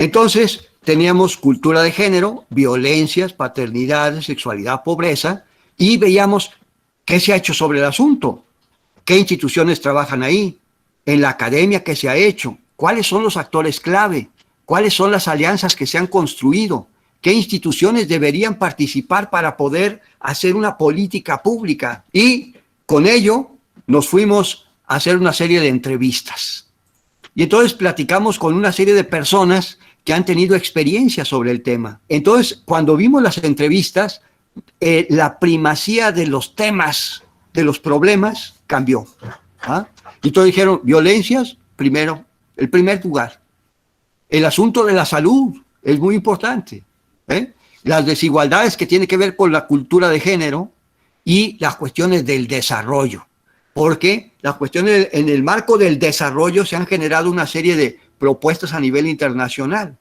Entonces, teníamos cultura de género, violencias, paternidad, sexualidad, pobreza, y veíamos qué se ha hecho sobre el asunto, qué instituciones trabajan ahí, en la academia qué se ha hecho, cuáles son los actores clave, cuáles son las alianzas que se han construido, qué instituciones deberían participar para poder hacer una política pública. Y con ello nos fuimos a hacer una serie de entrevistas. Y entonces platicamos con una serie de personas que han tenido experiencia sobre el tema. Entonces, cuando vimos las entrevistas, la primacía de los temas, de los problemas, cambió. ¿Ah? Y todos dijeron, violencias, primero, el primer lugar. El asunto de la salud es muy importante. Las desigualdades que tienen que ver con la cultura de género y las cuestiones del desarrollo. Porque las cuestiones en el marco del desarrollo se han generado una serie de propuestas a nivel internacional,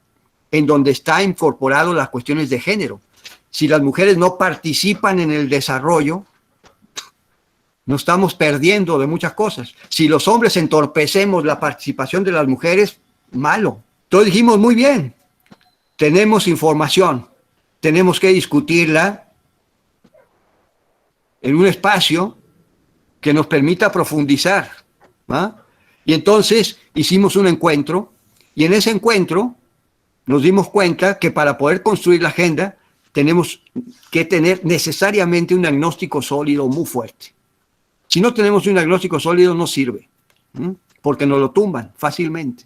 en donde está incorporado las cuestiones de género. Si las mujeres no participan en el desarrollo, nos estamos perdiendo de muchas cosas. Si los hombres entorpecemos la participación de las mujeres, malo. Entonces dijimos, muy bien, tenemos información, tenemos que discutirla en un espacio que nos permita profundizar. ¿Va? Y entonces hicimos un encuentro, y en ese encuentro nos dimos cuenta que para poder construir la agenda tenemos que tener necesariamente un diagnóstico sólido muy fuerte. Si no tenemos un diagnóstico sólido no sirve, porque nos lo tumban fácilmente.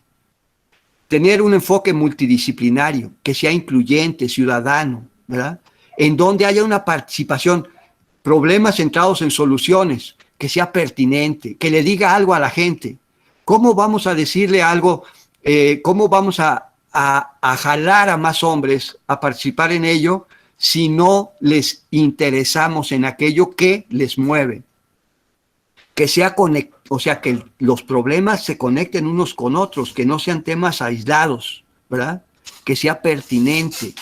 Tener un enfoque multidisciplinario, que sea incluyente, ciudadano, ¿verdad? En donde haya una participación, problemas centrados en soluciones, que sea pertinente, que le diga algo a la gente. ¿Cómo vamos a decirle algo? ¿Cómo vamos a jalar a más hombres a participar en ello si no les interesamos en aquello que les mueve? Que sea o sea, que los problemas se conecten unos con otros, que no sean temas aislados, ¿verdad? Que sea pertinente,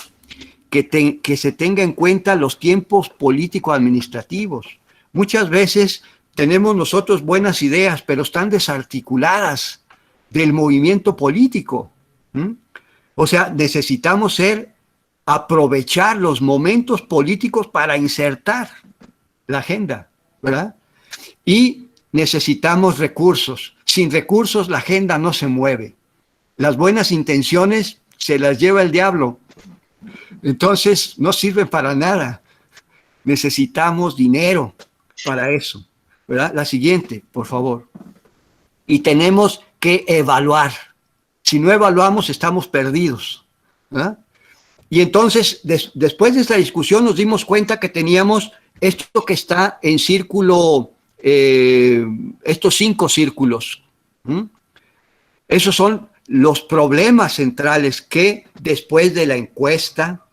que se tenga en cuenta los tiempos político-administrativos. Muchas veces tenemos nosotros buenas ideas, pero están desarticuladas del movimiento político. O sea, necesitamos aprovechar los momentos políticos para insertar la agenda, ¿verdad? Y necesitamos recursos. Sin recursos la agenda no se mueve. Las buenas intenciones se las lleva el diablo. Entonces no sirven para nada. Necesitamos dinero para eso, ¿verdad? La siguiente, por favor. Y tenemos que evaluar. Si no evaluamos, estamos perdidos, ¿verdad? Y entonces, después de esta discusión, nos dimos cuenta que teníamos esto que está en círculo, estos 5 círculos. Esos son los problemas centrales que después de la encuesta,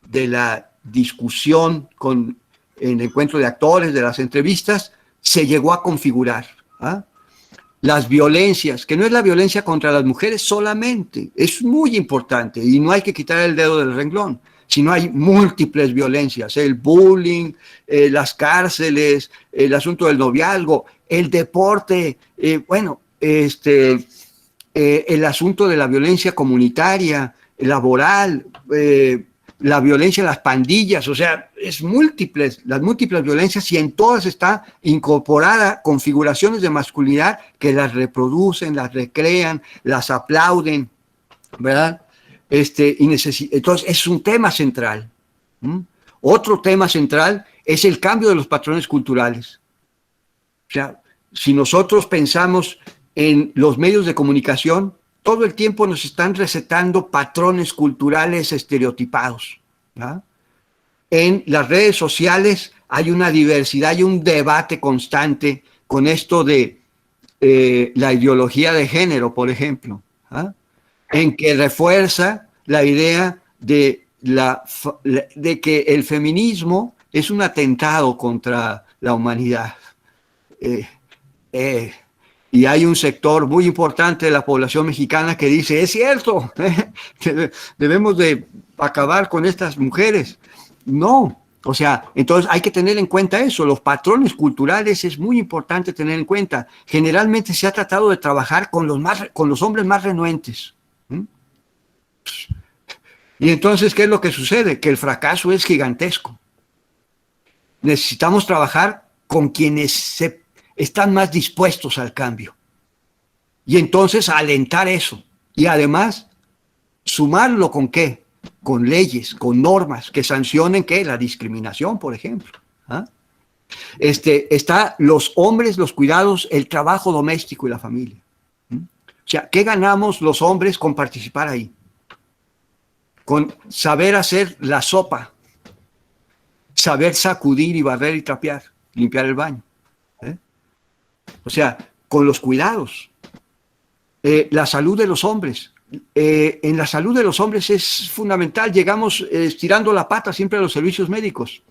de la discusión en el encuentro de actores, de las entrevistas, se llegó a configurar. Las violencias, que no es la violencia contra las mujeres solamente, es muy importante y no hay que quitar el dedo del renglón, sino hay múltiples violencias, el bullying, las cárceles, el asunto del noviazgo, el deporte, el asunto de la violencia comunitaria, laboral, la violencia en las pandillas, o sea, las múltiples violencias, y en todas está incorporada configuraciones de masculinidad que las reproducen, las recrean, las aplauden, ¿verdad? Entonces es un tema central. Otro tema central es el cambio de los patrones culturales. O sea, si nosotros pensamos en los medios de comunicación, todo el tiempo nos están recetando patrones culturales estereotipados, ¿verdad? En las redes sociales hay una diversidad y un debate constante con esto de la ideología de género, por ejemplo, ¿verdad? En que refuerza la idea de que el feminismo es un atentado contra la humanidad. Y hay un sector muy importante de la población mexicana que dice, es cierto, debemos de acabar con estas mujeres. No, o sea, entonces hay que tener en cuenta eso. Los patrones culturales es muy importante tener en cuenta. Generalmente se ha tratado de trabajar con los hombres más renuentes. Y entonces, ¿qué es lo que sucede? Que el fracaso es gigantesco. Necesitamos trabajar con quienes están más dispuestos al cambio. Y entonces alentar eso. Y además, sumarlo con qué? Con leyes, con normas que sancionen ¿qué? La discriminación, por ejemplo. ¿Ah? Está los hombres, los cuidados, el trabajo doméstico y la familia. ¿Mm? O sea, ¿qué ganamos los hombres con participar ahí? Con saber hacer la sopa, saber sacudir y barrer y trapear, limpiar el baño. ¿Eh? O sea, con los cuidados. La salud de los hombres. En la salud de los hombres es fundamental. Llegamos estirando la pata siempre a los servicios médicos.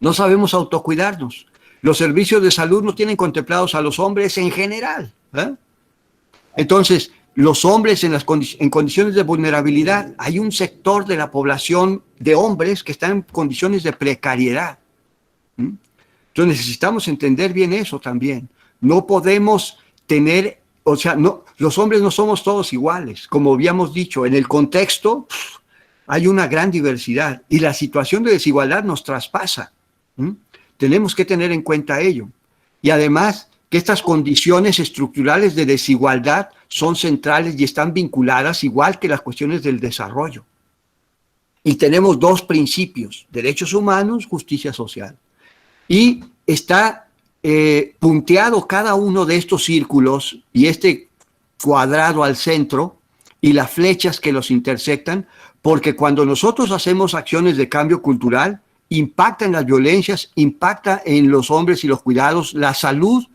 No sabemos autocuidarnos. Los servicios de salud no tienen contemplados a los hombres en general. ¿Eh? Entonces, los hombres en condiciones de vulnerabilidad, hay un sector de la población de hombres que están en condiciones de precariedad. ¿Mm? Entonces necesitamos entender bien eso también. No podemos tener, o sea, no, los hombres no somos todos iguales. Como habíamos dicho, en el contexto hay una gran diversidad y la situación de desigualdad nos traspasa. ¿Mm? Tenemos que tener en cuenta ello. Y además que estas condiciones estructurales de desigualdad son centrales y están vinculadas igual que las cuestiones del desarrollo. Y tenemos dos principios: derechos humanos, justicia social. Y está punteado cada uno de estos círculos y este cuadrado al centro y las flechas que los intersectan, porque cuando nosotros hacemos acciones de cambio cultural, impacta en las violencias, impacta en los hombres y los cuidados, la salud.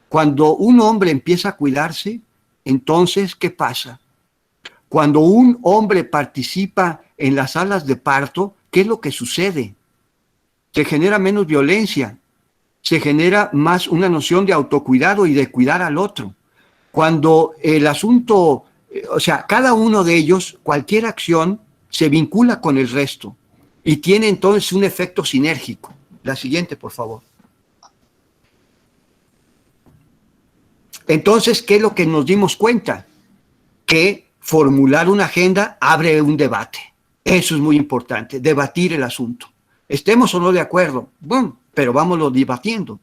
Cuando un hombre empieza a cuidarse, entonces, ¿qué pasa? Cuando un hombre participa en las salas de parto, ¿qué es lo que sucede? Se genera menos violencia, se genera más una noción de autocuidado y de cuidar al otro. Cuando el asunto, o sea, cada uno de ellos, cualquier acción, se vincula con el resto y tiene entonces un efecto sinérgico. La siguiente, por favor. Entonces, ¿qué es lo que nos dimos cuenta? Que formular una agenda abre un debate. Eso es muy importante, debatir el asunto. Estemos o no de acuerdo, bueno, pero vámonos debatiendo.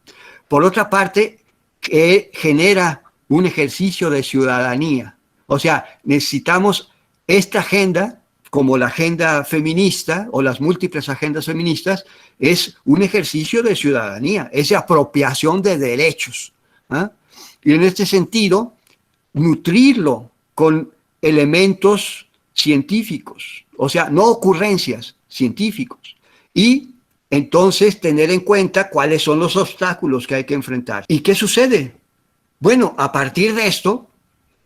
Por otra parte, que genera un ejercicio de ciudadanía. O sea, necesitamos esta agenda, como la agenda feminista o las múltiples agendas feministas, es un ejercicio de ciudadanía, es de apropiación de derechos. ¿Ah? Y en este sentido, nutrirlo con elementos científicos, o sea, no ocurrencias, científicos. Y entonces tener en cuenta cuáles son los obstáculos que hay que enfrentar. ¿Y qué sucede? Bueno, a partir de esto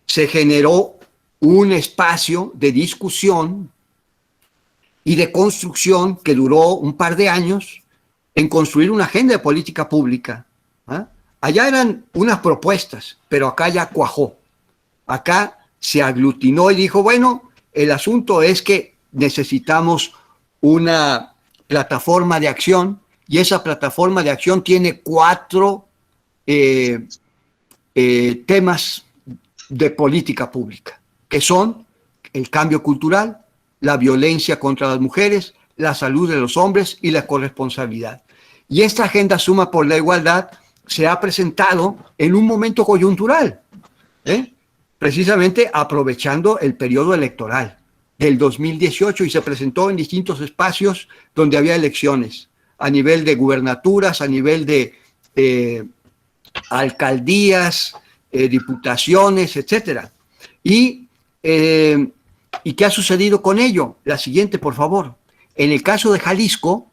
se generó un espacio de discusión y de construcción que duró un par de años en construir una agenda de política pública. ¿Ah? Allá eran unas propuestas, pero acá ya cuajó. Acá se aglutinó y dijo, bueno, el asunto es que necesitamos una plataforma de acción y esa plataforma de acción tiene 4 temas de política pública, que son el cambio cultural, la violencia contra las mujeres, la salud de los hombres y la corresponsabilidad. Y esta agenda Suma por la Igualdad se ha presentado en un momento coyuntural, precisamente aprovechando el periodo electoral del 2018 y se presentó en distintos espacios donde había elecciones, a nivel de gubernaturas, a nivel de alcaldías, diputaciones, etcétera. ¿Y qué ha sucedido con ello? La siguiente, por favor. En el caso de Jalisco,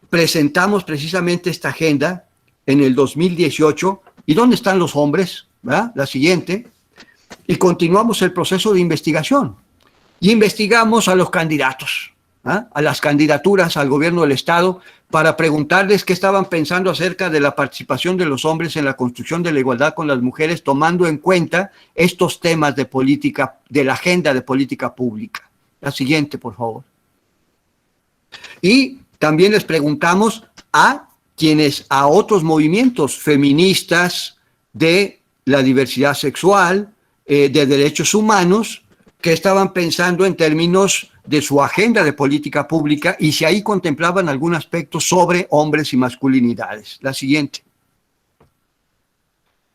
presentamos precisamente esta agenda en el 2018. ¿Y dónde están los hombres? ¿Verdad? La siguiente. Y continuamos el proceso de investigación. Y investigamos a los candidatos, a las candidaturas al gobierno del Estado, para preguntarles qué estaban pensando acerca de la participación de los hombres en la construcción de la igualdad con las mujeres, tomando en cuenta estos temas de política, de la agenda de política pública. La siguiente, por favor. Y también les preguntamos a otros movimientos feministas, de la diversidad sexual, de derechos humanos, que estaban pensando en términos de su agenda de política pública y si ahí contemplaban algún aspecto sobre hombres y masculinidades. La siguiente.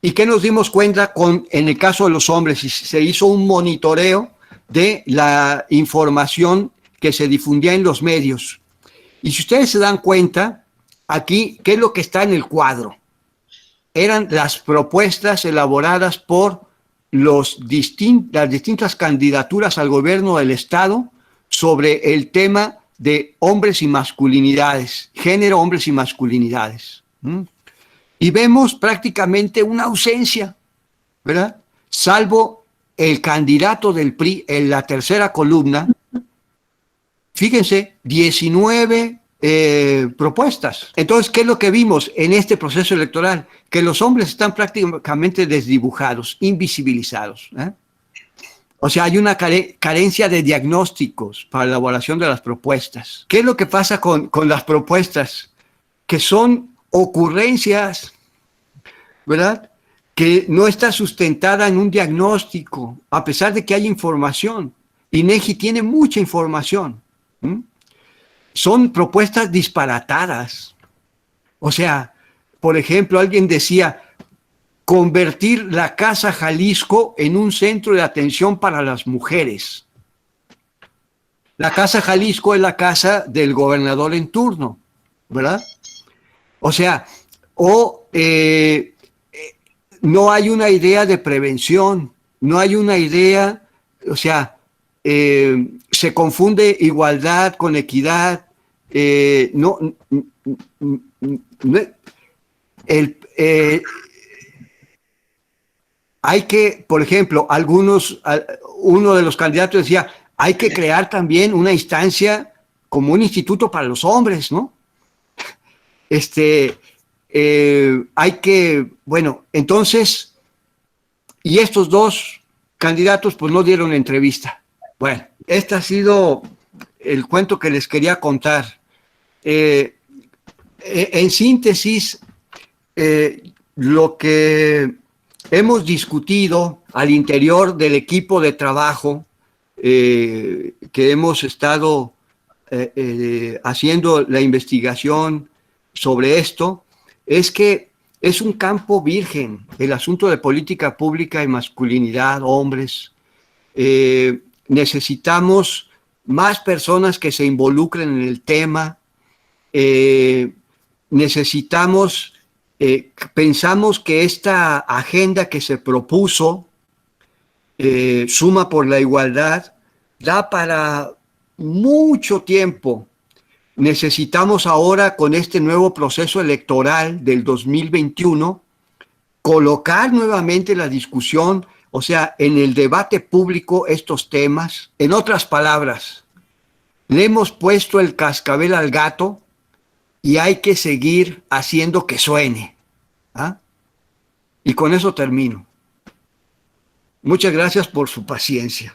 ¿Y qué nos dimos cuenta en el caso de los hombres? Y se hizo un monitoreo de la información que se difundía en los medios. Y si ustedes se dan cuenta, aquí, ¿qué es lo que está en el cuadro? Eran las propuestas elaboradas por las distintas candidaturas al gobierno del Estado sobre el tema de hombres y masculinidades, género, hombres y masculinidades. Y vemos prácticamente una ausencia, ¿verdad? Salvo el candidato del PRI en la tercera columna. Fíjense, 19 propuestas. Entonces, ¿qué es lo que vimos en este proceso electoral? Que los hombres están prácticamente desdibujados, invisibilizados. O sea, hay una carencia de diagnósticos para la elaboración de las propuestas. ¿Qué es lo que pasa con las propuestas? Que son ocurrencias, ¿verdad? Que no está sustentada en un diagnóstico, a pesar de que hay información. INEGI tiene mucha información. Son propuestas disparatadas. O sea, por ejemplo, alguien decía, convertir la Casa Jalisco en un centro de atención para las mujeres. La Casa Jalisco es la casa del gobernador en turno, ¿verdad? O sea, no hay una idea de prevención, no hay una idea, o sea, se confunde igualdad con equidad, hay que, por ejemplo, uno de los candidatos decía, hay que crear también una instancia como un instituto para los hombres, ¿no? Hay que, bueno, entonces, y estos dos candidatos pues no dieron entrevista. Bueno, este ha sido el cuento que les quería contar. En síntesis, lo que hemos discutido al interior del equipo de trabajo que hemos estado haciendo la investigación sobre esto, es que es un campo virgen el asunto de política pública y masculinidad, hombres. Necesitamos más personas que se involucren en el tema. Pensamos que esta agenda que se propuso, Suma por la Igualdad, da para mucho tiempo. Necesitamos ahora, con este nuevo proceso electoral del 2021, colocar nuevamente la discusión, o sea, en el debate público estos temas. En otras palabras, le hemos puesto el cascabel al gato y hay que seguir haciendo que suene. Y con eso termino. Muchas gracias por su paciencia.